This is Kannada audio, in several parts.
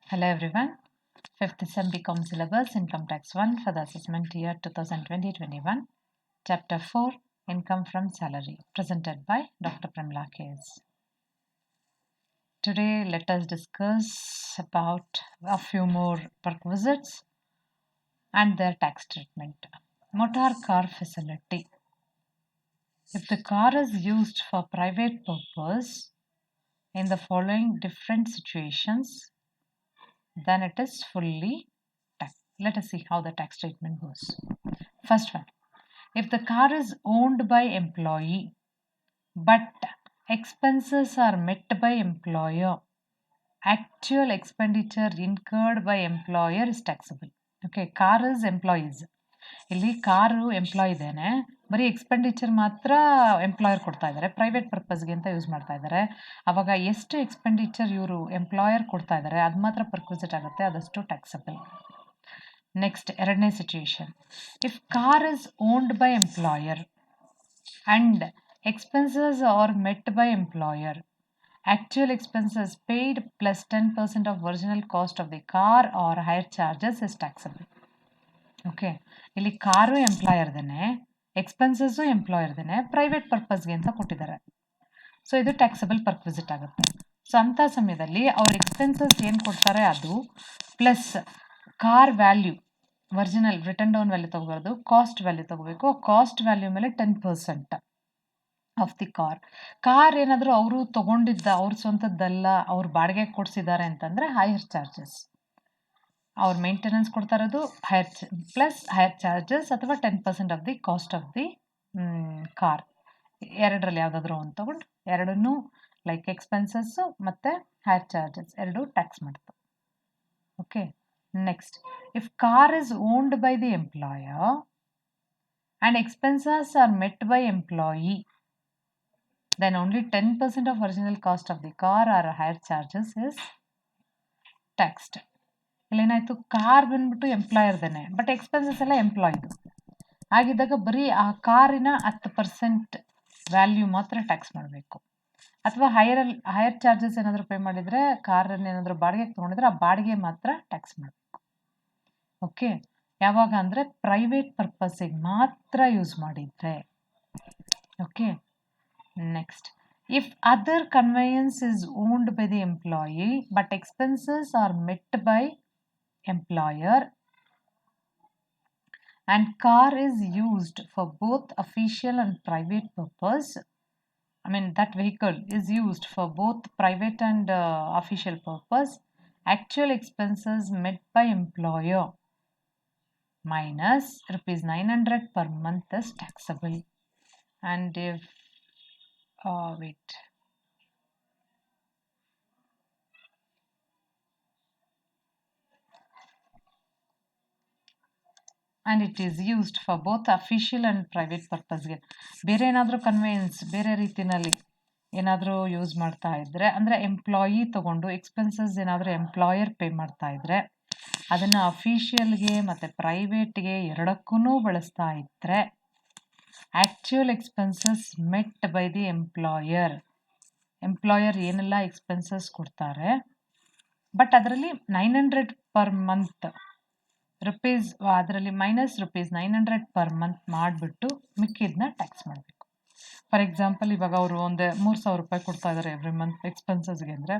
Hello everyone. 5th SEM BCom syllabus Income Tax 1 for the assessment year 2020-21. Chapter 4 Income from Salary presented by Dr. Pramila K.S. Today let us discuss about a few more perquisites and their tax treatment. Motor car facility. If the car is used for private purpose in the following different situations, then it is fully taxed. Let us see how the tax treatment goes. First one, if the car is owned by employee but expenses are met by employer, actual expenditure incurred by employer is taxable. Okay, car is employees. ಇಲ್ಲಿ ಕಾರು ಎಂಪ್ಲಾಯ್ ಇದ್ದೇನೆ, ಬರೀ ಎಕ್ಸ್ಪೆಂಡಿಚರ್ ಮಾತ್ರ ಎಂಪ್ಲಾಯರ್ ಕೊಡ್ತಾ ಇದ್ದಾರೆ, ಪ್ರೈವೇಟ್ ಪರ್ಪಸ್ಗೆ ಅಂತ ಯೂಸ್ ಮಾಡ್ತಾ ಇದ್ದಾರೆ. ಅವಾಗ ಎಷ್ಟು ಎಕ್ಸ್ಪೆಂಡಿಚರ್ ಇವರು ಎಂಪ್ಲಾಯರ್ ಕೊಡ್ತಾ ಇದ್ದಾರೆ ಅದು ಮಾತ್ರ ಪರ್ಕ್ವಿಸಿಟ್ ಆಗುತ್ತೆ, ಅದಷ್ಟು ಟ್ಯಾಕ್ಸಬಲ್. ನೆಕ್ಸ್ಟ್ ಎರಡನೇ situation, if car is owned by employer and expenses are met by employer, actual expenses paid plus 10% of original cost of the car or hire charges is taxable. Okay, ಇಲ್ಲಿ ಕಾರು ಎಂಪ್ಲಾಯರ್ದೇನೆ, ಎಕ್ಸ್ಪೆನ್ಸಸ್ಸು ಎಂಪ್ಲಾಯರ್ದೇನೆ, ಪ್ರೈವೇಟ್ ಪರ್ಪಸ್ಗೆ ಅಂತ ಕೊಟ್ಟಿದ್ದಾರೆ. ಸೊ ಇದು ಟ್ಯಾಕ್ಸಬಲ್ ಪರ್ಕ್ವಿಸಿಟ್ ಆಗುತ್ತೆ. ಸೊ ಅಂಥ ಸಮಯದಲ್ಲಿ ಅವ್ರ ಎಕ್ಸ್ಪೆನ್ಸಸ್ ಏನು ಕೊಡ್ತಾರೆ ಅದು plus car value, original return down value ತಗೋಬಾರ್ದು, ಕಾಸ್ಟ್ ವ್ಯಾಲ್ಯೂ ತಗೋಬೇಕು. ಕಾಸ್ಟ್ ವ್ಯಾಲ್ಯೂ ಮೇಲೆ 10% ಆಫ್ ದಿ ಕಾರ್ ಏನಾದರೂ ಅವರು ತೊಗೊಂಡಿದ್ದ, ಅವ್ರ ಸ್ವಂತದ್ದಲ್ಲ, ಅವ್ರು ಬಾಡಿಗೆ ಕೊಡಿಸಿದ್ದಾರೆ ಅಂತಂದರೆ ಹೈಯರ್ ಚಾರ್ಜಸ್, ಅವ್ರ ಮೇಂಟೆನೆನ್ಸ್ ಕೊಡ್ತಾ ಇರೋದು ಹೈಯರ್ ಚಾರ್ಜಸ್ ಅಥವಾ 10% of the cost of the car. ಎರಡರಲ್ಲಿ ಯಾವುದಾದ್ರೂ ಒಂದು ತಗೊಂಡು ಎರಡನ್ನೂ ಲೈಕ್ ಎಕ್ಸ್ಪೆನ್ಸಸ್ಸು ಮತ್ತು ಹೈಯರ್ ಚಾರ್ಜಸ್ ಎರಡು ಟ್ಯಾಕ್ಸ್ ಮಾಡ್ತಾರೆ. Okay, next, if car is owned by the employer and expenses are met by employee, then only 10% of original cost of the car or higher charges is taxed. ಇಲ್ಲೇನಾಯಿತು, ಕಾರ್ ಬಂದ್ಬಿಟ್ಟು ಎಂಪ್ಲಾಯರ್ದೇನೆ ಬಟ್ ಎಕ್ಸ್ಪೆನ್ಸಸ್ ಎಲ್ಲ ಎಂಪ್ಲಾಯ್ದು ಆಗಿದ್ದಾಗ ಬರೀ ಆ ಕಾರಿನ 10% ವ್ಯಾಲ್ಯೂ ಮಾತ್ರ ಟ್ಯಾಕ್ಸ್ ಮಾಡಬೇಕು. ಅಥವಾ ಹೈಯರ್ ಚಾರ್ಜಸ್ ಏನಾದರೂ ಪೇ ಮಾಡಿದರೆ, ಕಾರನ್ನು ಏನಾದರೂ ಬಾಡಿಗೆಗೆ ತೊಗೊಂಡಿದ್ರೆ ಆ ಬಾಡಿಗೆ ಮಾತ್ರ ಟ್ಯಾಕ್ಸ್ ಮಾಡಬೇಕು. ಓಕೆ, ಯಾವಾಗ ಅಂದರೆ ಪ್ರೈವೇಟ್ ಪರ್ಪಸ್ಸಿಗೆ ಮಾತ್ರ ಯೂಸ್ ಮಾಡಿದರೆ. Okay, next, if other conveyance is owned by the employee but expenses are met by employer and car is used for both official and private purpose, that vehicle is used for both private and official purpose, actual expenses met by employer minus rupees 900 per month is taxable. And if wait, and it is used for both official and private purpose. ಬೇರೆ ಏನಾದರೂ ಕನ್ವೇಯನ್ಸ್ ಬೇರೆ ರೀತಿಯಲ್ಲಿ ಏನಾದರೂ ಯೂಸ್ ಮಾಡ್ತಾ ಇದ್ದರೆ, ಅಂದರೆ ಎಂಪ್ಲಾಯಿ ತೊಗೊಂಡು ಎಕ್ಸ್ಪೆನ್ಸಸ್ ಏನಾದರೂ ಎಂಪ್ಲಾಯರ್ ಪೇ ಮಾಡ್ತಾ ಇದ್ದರೆ ಅದನ್ನು ಅಫಿಷಿಯಲ್ಗೆ ಮತ್ತು ಪ್ರೈವೇಟ್ಗೆ ಎರಡಕ್ಕೂ ಬಳಸ್ತಾ ಇದ್ದರೆ actual expenses met by the employer ಏನೆಲ್ಲ ಎಕ್ಸ್ಪೆನ್ಸಸ್ ಕೊಡ್ತಾರೆ ಬಟ್ ಅದರಲ್ಲಿ 900 ಪರ್ ಮಂತ್ ರುಪೀಸ್, ಅದರಲ್ಲಿ ಮೈನಸ್ rupees 900 ಪರ್ ಮಂತ್ ಮಾಡಿಬಿಟ್ಟು ಮಿಕ್ಕಿದನ್ನ ಟ್ಯಾಕ್ಸ್ ಮಾಡಬೇಕು. ಫಾರ್ ಎಕ್ಸಾಂಪಲ್, ಇವಾಗ ಅವರು ಒಂದು 3,000 ರೂಪಾಯಿ ಕೊಡ್ತಾ ಇದ್ದಾರೆ ಎವ್ರಿ ಮಂತ್ ಎಕ್ಸ್ಪೆನ್ಸಸ್ಗೆ ಅಂದರೆ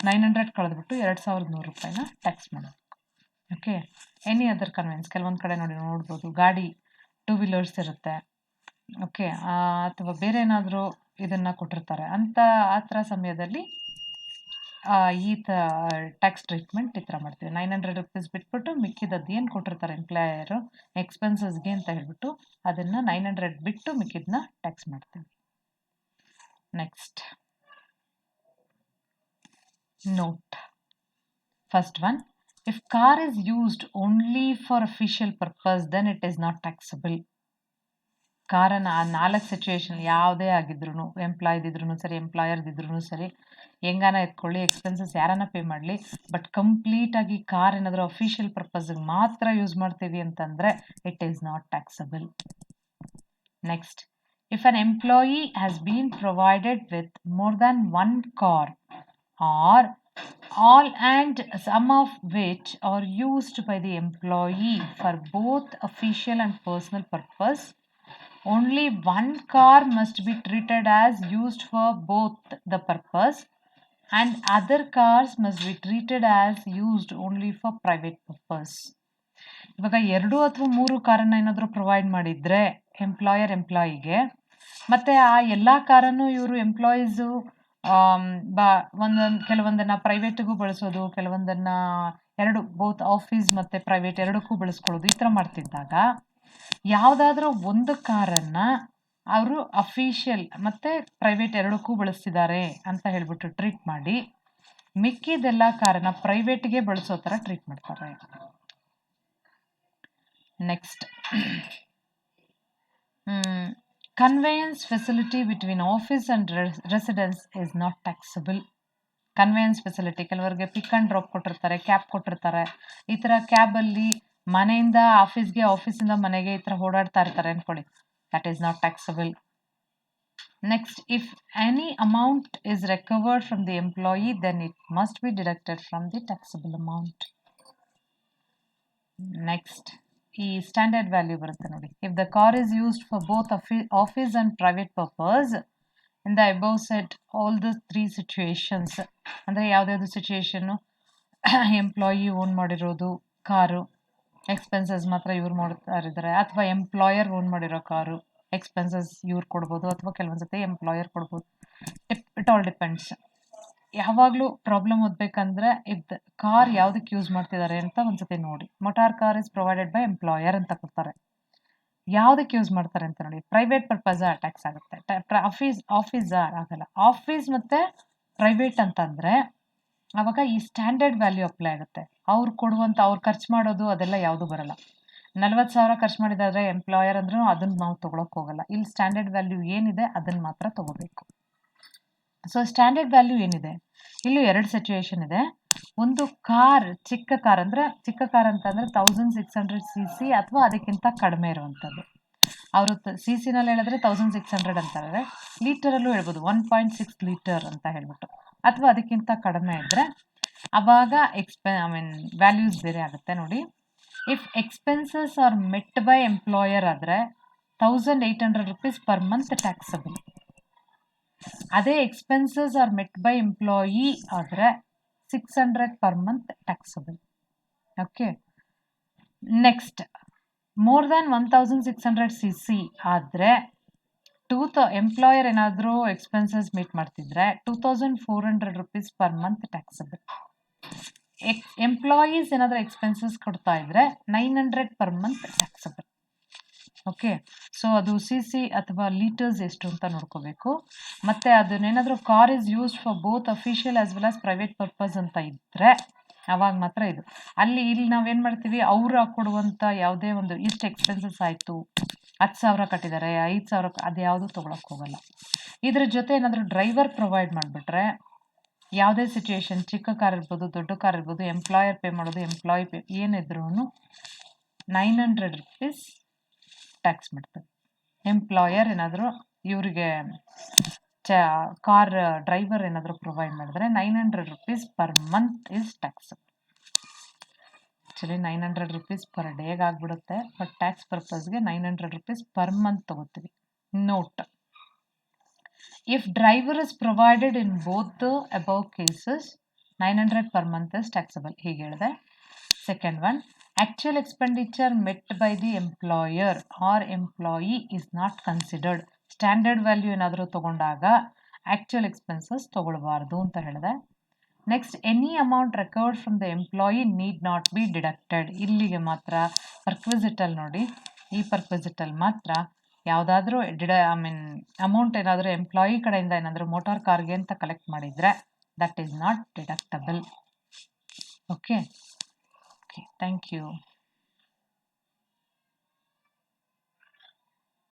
900 ಕಳೆದ್ಬಿಟ್ಟು 2,100 ರೂಪಾಯಿನ ಟ್ಯಾಕ್ಸ್ ಮಾಡಬೇಕು. ಓಕೆ, ಎನಿ ಅದರ್ ಕನ್ವೆನ್ಸ್, ಕೆಲವೊಂದು ಕಡೆ ನೋಡ್ಬೋದು ಗಾಡಿ 2 ವೀಲರ್ಸ್ ಇರುತ್ತೆ. ಓಕೆ, ಅಥವಾ ಬೇರೆ ಏನಾದರೂ ಇದನ್ನು ಕೊಟ್ಟಿರ್ತಾರೆ ಅಂತ, ಆ ಥರ ಸಮಯದಲ್ಲಿ ಈ ಟ್ಯಾಕ್ಸ್ ಟ್ರೀಟ್ಮೆಂಟ್ ಈ ಥರ ಮಾಡ್ತೀವಿ. 900 ರೂಪೀಸ್ ಬಿಟ್ಬಿಟ್ಟು ಮಿಕ್ಕಿದದ್ದು ಏನು ಕೊಟ್ಟಿರ್ತಾರೆ ಎಂಪ್ಲಾಯರು ಎಕ್ಸ್ಪೆನ್ಸಸ್ಗೆ ಅಂತ ಹೇಳ್ಬಿಟ್ಟು ಅದನ್ನು 900 ಬಿಟ್ಟು ಮಿಕ್ಕಿದನ್ನ ಟ್ಯಾಕ್ಸ್ ಮಾಡ್ತೀವಿ. Next note, first one, if car is used only for official purpose then it is not taxable. ಕಾರನ್ನು ಆ 4 ಸಿಚುವೇಶನ್ ಯಾವುದೇ ಆಗಿದ್ರು, ಎಂಪ್ಲಾಯ್ದಿದ್ರು ಸರಿ, ಎಂಪ್ಲಾಯರ್ದಿದ್ರು ಸರಿ, ಹೆಂಗಾನ ಎತ್ಕೊಳ್ಳಿ, ಎಕ್ಸ್ಪೆನ್ಸಸ್ ಯಾರನ್ನ ಪೇ ಮಾಡಲಿ, ಬಟ್ ಕಂಪ್ಲೀಟಾಗಿ ಕಾರ್ ಏನಾದರೂ ಅಫಿಷಿಯಲ್ ಪರ್ಪಸ್ಗೆ ಮಾತ್ರ ಯೂಸ್ ಮಾಡ್ತೀವಿ ಅಂತಂದರೆ it is not taxable. Next, if an employee has been provided with more than 1 car are all and some of which are used by the employee for both official and personal purpose. Only one car must be treated as used for both the purpose and other cars must be treated as used only for private purpose. ಇವಾಗ 2 ಅಥವಾ 3 ಕಾರನ್ನು ಏನಾದರೂ ಪ್ರೊವೈಡ್ ಮಾಡಿದ್ರೆ ಎಂಪ್ಲಾಯಿಗೆ, ಮತ್ತೆ ಆ ಎಲ್ಲ ಕಾರನ್ನು ಇವರು ಎಂಪ್ಲಾಯೀಸು ಕೆಲವೊಂದನ್ನು ಪ್ರೈವೇಟ್ಗೂ ಬಳಸೋದು, ಕೆಲವೊಂದನ್ನು ಬೋತ್ ಆಫೀಸ್ ಮತ್ತು ಪ್ರೈವೇಟ್ ಎರಡಕ್ಕೂ ಬಳಸ್ಕೊಳ್ಳೋದು, ಈ ಥರ ಮಾಡ್ತಿದ್ದಾಗ ಯಾವುದಾದ್ರೂ ಒಂದು ಕಾರನ್ನು ಅವರು ಅಫಿಷಿಯಲ್ ಮತ್ತು ಪ್ರೈವೇಟ್ ಎರಡಕ್ಕೂ ಬಳಸ್ತಿದ್ದಾರೆ ಅಂತ ಹೇಳ್ಬಿಟ್ಟು ಟ್ರೀಟ್ ಮಾಡಿ, ಮಿಕ್ಕಿದೆಲ್ಲ ಕಾರನ್ನು ಪ್ರೈವೇಟ್ಗೆ ಬಳಸೋ ಥರ ಟ್ರೀಟ್ ಮಾಡ್ತಾರೆ. Next, conveyance facility between office and residence is not taxable. Conveyance facility, ಕೆಲವರಿಗೆ ಪಿಕ್ ಆ್ಯಂಡ್ ಡ್ರಾಪ್ ಕೊಟ್ಟಿರ್ತಾರೆ, ಕ್ಯಾಬ್ ಕೊಟ್ಟಿರ್ತಾರೆ. ಈ ಥರ ಕ್ಯಾಬಲ್ಲಿ ಮನೆಯಿಂದ ಆಫೀಸ್ಗೆ, ಆಫೀಸಿಂದ ಮನೆಗೆ ಈ ಥರ ಓಡಾಡ್ತಾ ಇರ್ತಾರೆ ಅಂದ್ಕೊಳ್ಳಿ, that is not taxable. Next, if any amount is recovered from the employee, then it must be deducted from the taxable amount. Next, ಈ ಸ್ಟ್ಯಾಂಡರ್ಡ್ ವ್ಯಾಲ್ಯೂ ಬರುತ್ತೆ ನೋಡಿ. If the car is used for both office and private purpose, in the above said all the 3 situations, ಅಂದರೆ ಯಾವುದ್ಯಾವುದು ಸಿಚುಯೇಷನ್ನು, ಎಂಪ್ಲಾಯಿ ಓನ್ ಮಾಡಿರೋದು ಕಾರು, ಎಕ್ಸ್ಪೆನ್ಸಸ್ ಮಾತ್ರ ಇವ್ರು ಮಾಡ್ತಾ ಇದ್ದಾರೆ, ಅಥವಾ ಎಂಪ್ಲಾಯರ್ ಓನ್ ಮಾಡಿರೋ ಕಾರು, ಎಕ್ಸ್ಪೆನ್ಸಸ್ ಇವ್ರು ಕೊಡ್ಬೋದು, ಅಥವಾ ಕೆಲವೊಂದ್ಸತಿ ಎಂಪ್ಲಾಯರ್ ಕೊಡ್ಬೋದು. It all depends. ಯಾವಾಗಲೂ ಪ್ರಾಬ್ಲಮ್ ಓದಬೇಕಂದ್ರೆ ಇದು ಕಾರ್ ಯಾವುದಕ್ಕೆ ಯೂಸ್ ಮಾಡ್ತಿದ್ದಾರೆ ಅಂತ ಒಂದ್ಸತಿ ನೋಡಿ. Motor car is provided by employer ಅಂತ ಕೊಡ್ತಾರೆ. ಯಾವುದಕ್ಕೆ ಯೂಸ್ ಮಾಡ್ತಾರೆ ಅಂತ ನೋಡಿ. ಪ್ರೈವೇಟ್ ಪರ್ಪಸ್ ಟ್ಯಾಕ್ಸ್ ಆಗುತ್ತೆ, ಆಫೀಸ್ ಆಗಲ್ಲ. ಆಫೀಸ್ ಮತ್ತು ಪ್ರೈವೇಟ್ ಅಂತಂದರೆ ಆವಾಗ ಈ ಸ್ಟ್ಯಾಂಡರ್ಡ್ ವ್ಯಾಲ್ಯೂ ಅಪ್ಲೈ ಆಗುತ್ತೆ. ಅವ್ರು ಕೊಡುವಂಥ, ಅವ್ರು ಖರ್ಚು ಮಾಡೋದು ಅದೆಲ್ಲ ಯಾವುದು ಬರಲ್ಲ. 40,000 ಖರ್ಚು ಮಾಡಿದಾದ್ರೆ ಎಂಪ್ಲಾಯರ್ ಅಂದ್ರೂ ಅದನ್ನು ನಾವು ತೊಗೊಳಕ್ಕೆ ಹೋಗಲ್ಲ. ಇಲ್ಲಿ ಸ್ಟ್ಯಾಂಡರ್ಡ್ ವ್ಯಾಲ್ಯೂ ಏನಿದೆ ಅದನ್ನು ಮಾತ್ರ ತೊಗೋಬೇಕು. ಸೊ ಸ್ಟ್ಯಾಂಡರ್ಡ್ ವ್ಯಾಲ್ಯೂ ಏನಿದೆ, ಇಲ್ಲಿ 2 ಸಿಚುಯೇಷನ್ ಇದೆ. ಒಂದು ಕಾರ್, ಚಿಕ್ಕ ಕಾರ್ ಅಂತಂದರೆ 1600 cc ಅಥವಾ ಅದಕ್ಕಿಂತ ಕಡಿಮೆ ಇರುವಂಥದ್ದು. ಅವರು CC-ನಲ್ಲಿ ಹೇಳಿದ್ರೆ 1600 ಅಂತಾರೆ, ಲೀಟರಲ್ಲೂ ಹೇಳ್ಬೋದು 1.6 ಲೀಟರ್ ಅಂತ ಹೇಳ್ಬಿಟ್ಟು. ಅಥವಾ ಅದಕ್ಕಿಂತ ಕಡಿಮೆ ಇದ್ದರೆ ಆವಾಗ ವ್ಯಾಲ್ಯೂಸ್ ಬೇರೆ ಆಗುತ್ತೆ ನೋಡಿ. If expenses are met by employer ಆದರೆ 1800 rupees ಪರ್ ಮಂತ್ ಟ್ಯಾಕ್ಸಬಲ್. ಅದೇ expenses are met by employee ಆದರೆ 600 per month taxable. Okay. Next, more than 1600 cc ಆದರೆ ಎಂಪ್ಲಾಯರ್ ಏನಾದರೂ ಎಕ್ಸ್ಪೆನ್ಸಸ್ ಮೀಟ್ ಮಾಡ್ತಿದ್ರೆ 2400 rupees per month taxable. Employees ಏನಾದರೂ ಎಕ್ಸ್ಪೆನ್ಸಸ್ ಕೊಡ್ತಾ ಇದ್ರೆ 900 per month taxable. Okay. So ಅದು CC ಅಥವಾ ಲೀಟರ್ಸ್ ಎಷ್ಟು ಅಂತ ನೋಡ್ಕೋಬೇಕು. ಮತ್ತು ಅದನ್ನೇನಾದರೂ car is used for both official as well as private purpose ಅಂತ ಇದ್ದರೆ ಆವಾಗ ಮಾತ್ರ ಇದು. ಇಲ್ಲಿ ನಾವೇನು ಮಾಡ್ತೀವಿ, ಅವರು ಕೊಡುವಂಥ ಯಾವುದೇ ಒಂದು ಇಷ್ಟು ಎಕ್ಸ್ಪೆನ್ಸಸ್ ಆಯಿತು, 10,000 ಕಟ್ಟಿದ್ದಾರೆ, 5,000, ಅದು ಯಾವುದು ತೊಗೊಳಕ್ಕೆ ಹೋಗಲ್ಲ. ಇದ್ರ ಜೊತೆ ಏನಾದರೂ ಡ್ರೈವರ್ ಪ್ರೊವೈಡ್ ಮಾಡಿಬಿಟ್ರೆ ಯಾವುದೇ ಸಿಚುಯೇಷನ್, ಚಿಕ್ಕ ಕಾರ್ ಇರ್ಬೋದು, ದೊಡ್ಡ ಕಾರ್ ಇರ್ಬೋದು, ಎಂಪ್ಲಾಯರ್ ಪೇ ಮಾಡೋದು, ಎಂಪ್ಲಾಯಿ ಪೇ ಏನಿದ್ರೂ 900 rupees ಟ್ಯಾಕ್ಸ್ ಮಾಡ್ತಾರೆ. ಎಂಪ್ಲಾಯರ್ ಏನಾದರೂ ಇವರಿಗೆ ಕಾರ್ ಡ್ರೈವರ್ ಏನಾದರೂ ಪ್ರೊವೈಡ್ ಮಾಡಿದ್ರೆ 900 rupees per month is tax. Actually 900 rupees per ಡೇಗೆ ಆಗಿಬಿಡುತ್ತೆ, ಬಟ್ ಟ್ಯಾಕ್ಸ್ ಪರ್ಪಸ್ಗೆ 900 rupees ಪರ್ ಮಂತ್ ತೊಗೋತೀವಿ. Note, if driver is provided in both the above cases 900 per month is taxable. ಹೀಗೆ ಹೇಳಿದೆ. Second one, actual expenditure met by the employer or employee is not considered. Standard value ಏನಾದರೂ ತೊಗೊಂಡಾಗ ಆ್ಯಕ್ಚುಯಲ್ ಎಕ್ಸ್ಪೆನ್ಸಸ್ ತೊಗೊಳ್ಬಾರ್ದು ಅಂತ ಹೇಳಿದೆ. Next, any amount recovered from the employee need not be deducted. ಇಲ್ಲಿಗೆ ಮಾತ್ರ ಪರ್ಕ್ವಿಸಿಟಲ್ ನೋಡಿ, ಈ ಪರ್ಕ್ವಿಸಿಟಲ್ ಮಾತ್ರ ಯಾವುದಾದ್ರೂ ಅಮೌಂಟ್ ಏನಾದರೂ ಎಂಪ್ಲಾಯಿ ಕಡೆಯಿಂದ ಏನಾದರೂ ಮೋಟಾರ್ ಕಾರ್ಗೆ ಅಂತ ಕಲೆಕ್ಟ್ ಮಾಡಿದರೆ that is not deductible. Okay, thank you.